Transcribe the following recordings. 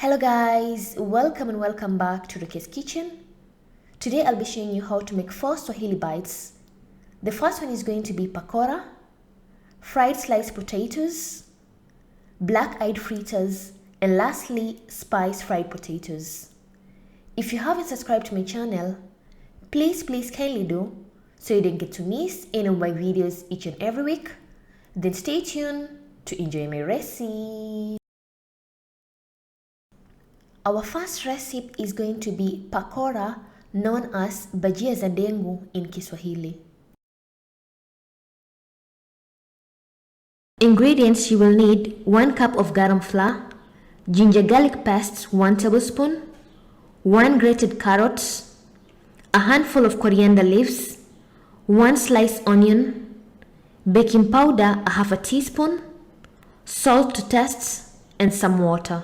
Hello guys, welcome and welcome back to Rukias kitchen. Today I'll be showing you how to make 4 Swahili bites. The first one is going to be pakora, fried sliced potatoes, black-eyed fritters, and lastly spiced fried potatoes. If you haven't subscribed to my channel, please kindly do so you don't get to miss any of my videos each and every week. Then stay tuned to enjoy my recipe. Our first recipe is going to be pakora, known as Bajia za dengu in Kiswahili. Ingredients: you will need 1 cup of garam flour, ginger garlic paste 1 tablespoon, 1 grated carrot, a handful of coriander leaves, 1 sliced onion, baking powder a half a teaspoon, salt to taste, and some water.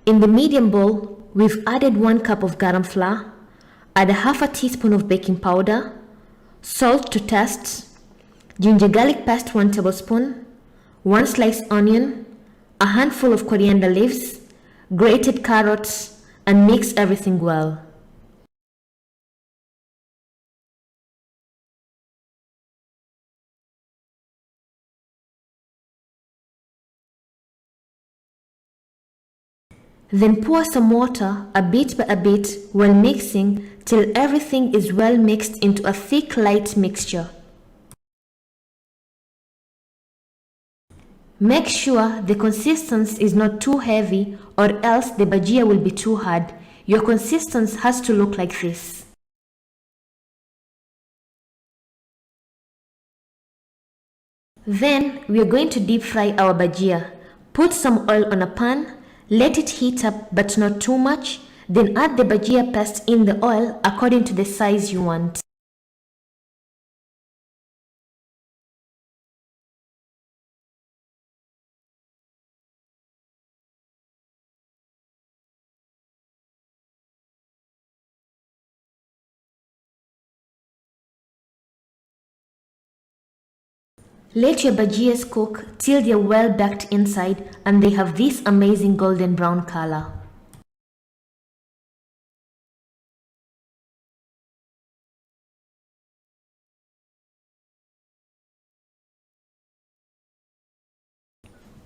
In the medium bowl, we've added 1 cup of garam flour, add a half a teaspoon of baking powder, salt to taste, ginger garlic paste 1 tablespoon, 1 sliced onion, a handful of coriander leaves, grated carrots, and mix everything well. Then pour some water a bit by a bit while mixing till everything is well mixed into a thick light mixture. Make sure the consistency is not too heavy or else the bajia will be too hard. Your consistency has to look like this. Then we are going to deep fry our bajia. Put some oil on a pan. Let it heat up but not too much, then add the bajia paste in the oil according to the size you want. Let your bajias cook till they are well baked inside and they have this amazing golden brown color.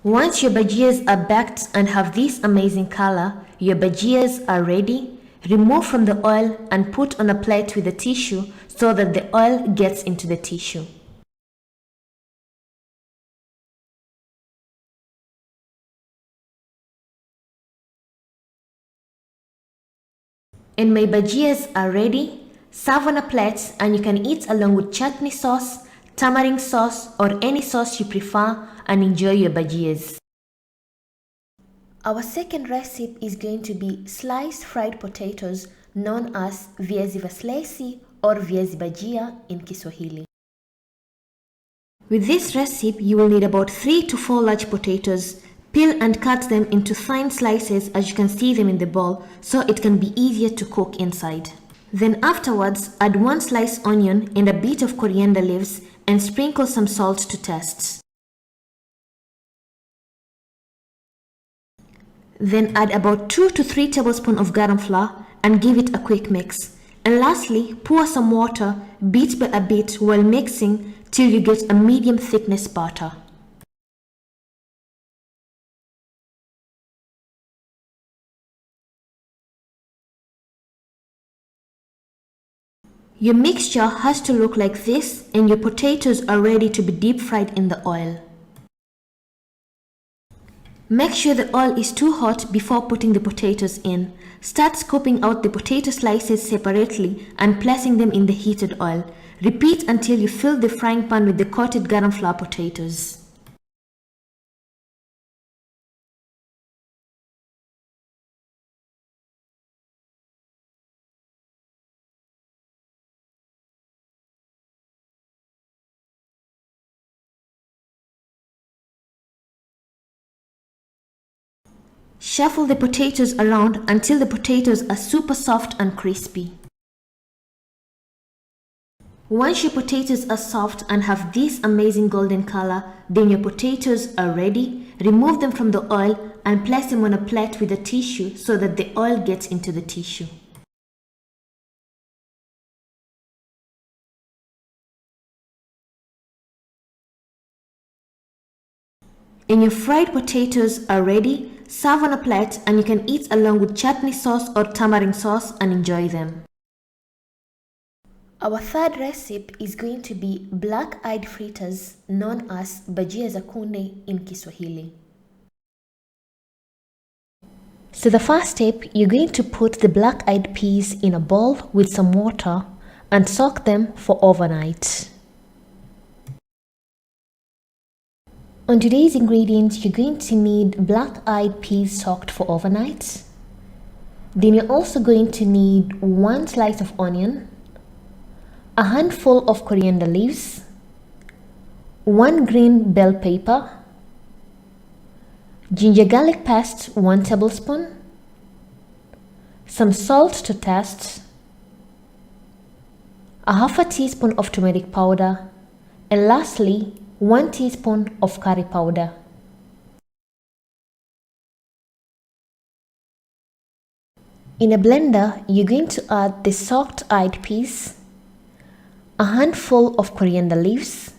Once your bajias are baked and have this amazing color, your bajias are ready. Remove from the oil and put on a plate with a tissue so that the oil gets into the tissue. And my bajias are ready. Serve on a plate and you can eat along with chutney sauce, tamarind sauce, or any sauce you prefer and enjoy your bajias. Our second recipe is going to be sliced fried potatoes, known as viazi vaslesi or viazi bajia in Kiswahili. With this recipe, you will need about 3 to 4 large potatoes. Peel and cut them into thin slices as you can see them in the bowl so it can be easier to cook inside. Then afterwards, add 1 sliced onion and a bit of coriander leaves and sprinkle some salt to taste. Then add about 2 to 3 tablespoons of garam flour and give it a quick mix. And lastly, pour some water bit by a bit while mixing till you get a medium thickness batter. Your mixture has to look like this and your potatoes are ready to be deep fried in the oil. Make sure the oil is too hot before putting the potatoes in. Start scooping out the potato slices separately and placing them in the heated oil. Repeat until you fill the frying pan with the coated garam flour potatoes. Shuffle the potatoes around until the potatoes are super soft and crispy. Once your potatoes are soft and have this amazing golden color, then your potatoes are ready. Remove them from the oil and place them on a plate with a tissue so that the oil gets into the tissue. And your fried potatoes are ready. Serve on a plate and you can eat along with chutney sauce or tamarind sauce and enjoy them. Our third recipe is going to be black-eyed fritters, known as Bajia za kunde in Kiswahili. So the first step, you're going to put the black-eyed peas in a bowl with some water and soak them for overnight. On today's ingredients, you're going to need black-eyed peas soaked for overnight. Then you're also going to need 1 slice of onion, a handful of coriander leaves, 1 green bell pepper, ginger garlic paste 1 tablespoon, some salt to taste, a half a teaspoon of turmeric powder, and lastly 1 teaspoon of curry powder. In a blender, you're going to add the soaked-eyed peas, a handful of coriander leaves,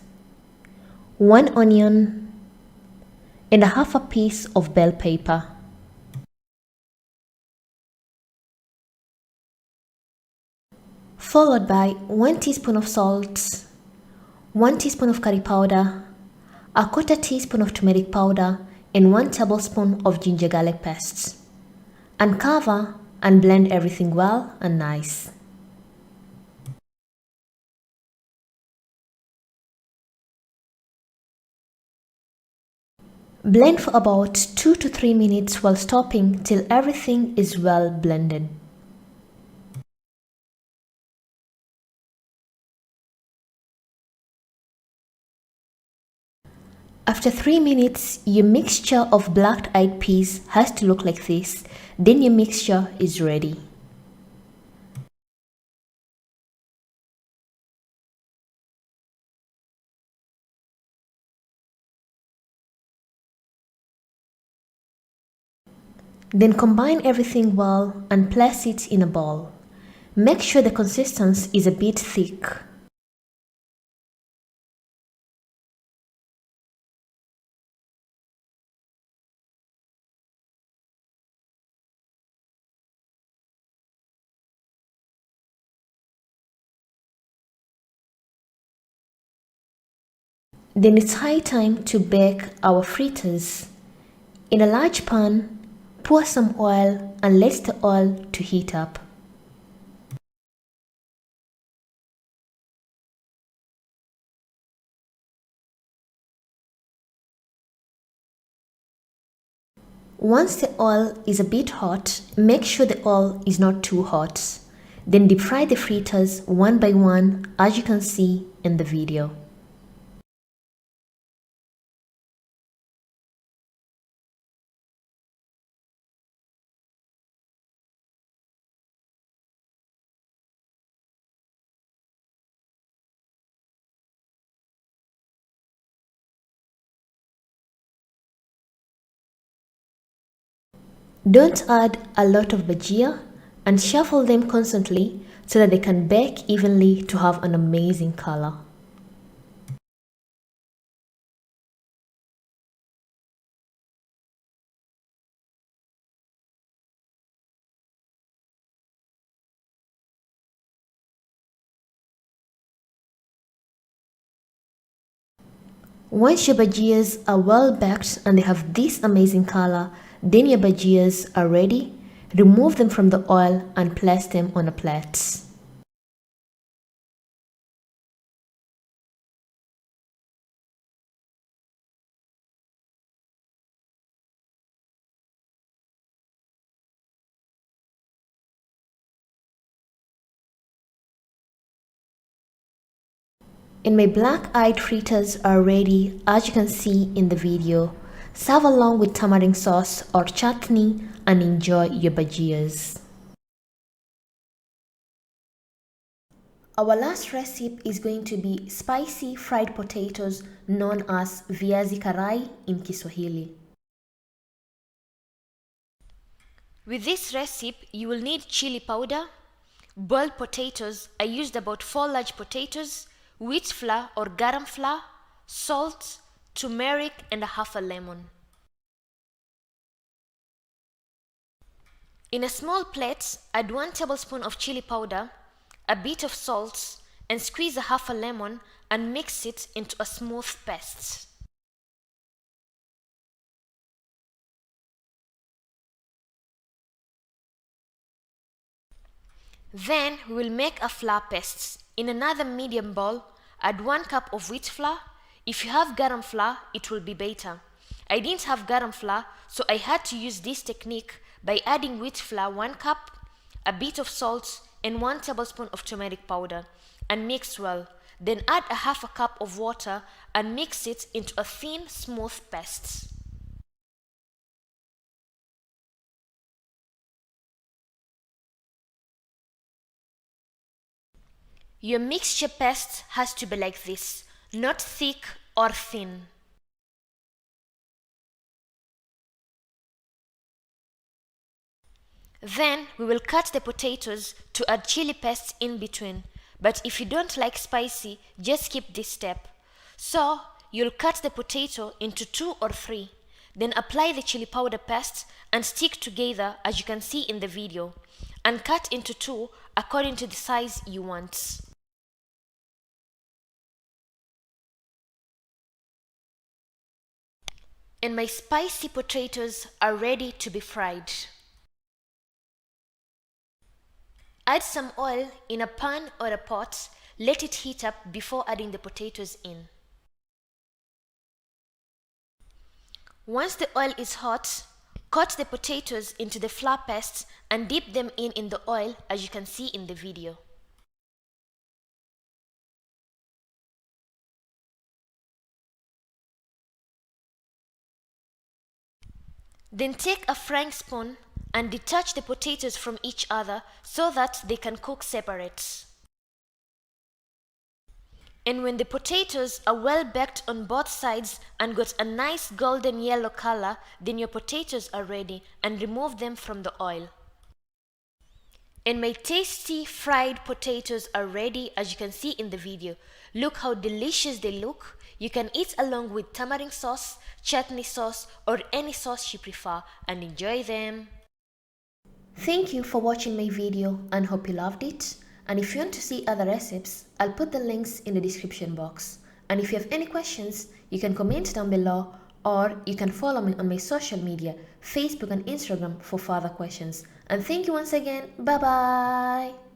1 onion, and a half a piece of bell pepper. Followed by 1 teaspoon of salt, 1 teaspoon of curry powder, a quarter teaspoon of turmeric powder, and 1 tablespoon of ginger garlic paste. And cover and blend everything well and nice. Blend for about 2 to 3 minutes while stopping till everything is well blended. After 3 minutes, your mixture of black-eyed peas has to look like this. Then your mixture is ready. Then combine everything well and place it in a bowl. Make sure the consistency is a bit thick. Then it's high time to bake our fritters. In a large pan, pour some oil and let the oil to heat up. Once the oil is a bit hot, make sure the oil is not too hot. Then deep fry the fritters one by one, as you can see in the video. Don't add a lot of bajia and shuffle them constantly so that they can bake evenly to have an amazing color. Once your bajias are well baked and they have this amazing color, then your bajias are ready. Remove them from the oil and place them on a plate. And my black-eyed fritters are ready, as you can see in the video. Serve along with tamarind sauce or chutney and enjoy your bajias. Our last recipe is going to be spicy fried potatoes known as viazi karai in Kiswahili. With this recipe, you will need chili powder, boiled potatoes. I used about 4 large potatoes, wheat flour or garam flour, salt, turmeric and half a lemon. In a small plate, add 1 tablespoon of chili powder, a bit of salt, and squeeze a half a lemon and mix it into a smooth paste. Then we will make a flour paste. In another medium bowl, add 1 cup of wheat flour. If you have garam flour, it will be better. I didn't have garam flour, so I had to use this technique by adding wheat flour 1 cup, a bit of salt, and 1 tablespoon of turmeric powder, and mix well. Then add a half a cup of water and mix it into a thin, smooth paste. Your mixture paste has to be like this, not thick or thin. Then we will cut the potatoes to add chili paste in between. But if you don't like spicy, just skip this step. So you'll cut the potato into 2 or 3. Then apply the chili powder paste and stick together as you can see in the video. And cut into 2 according to the size you want. And my spicy potatoes are ready to be fried. Add some oil in a pan or a pot, let it heat up before adding the potatoes in. Once the oil is hot, cut the potatoes into the flour paste and dip them in the oil as you can see in the video. Then take a frying spoon and detach the potatoes from each other so that they can cook separate. And when the potatoes are well baked on both sides and got a nice golden yellow color, then your potatoes are ready and remove them from the oil. And my tasty fried potatoes are ready as you can see in the video. Look how delicious they look. You can eat along with tamarind sauce, chutney sauce or any sauce you prefer and enjoy them. Thank you for watching my video and hope you loved it. And if you want to see other recipes, I'll put the links in the description box. And if you have any questions, you can comment down below or you can follow me on my social media, Facebook and Instagram for further questions. And thank you once again. Bye bye.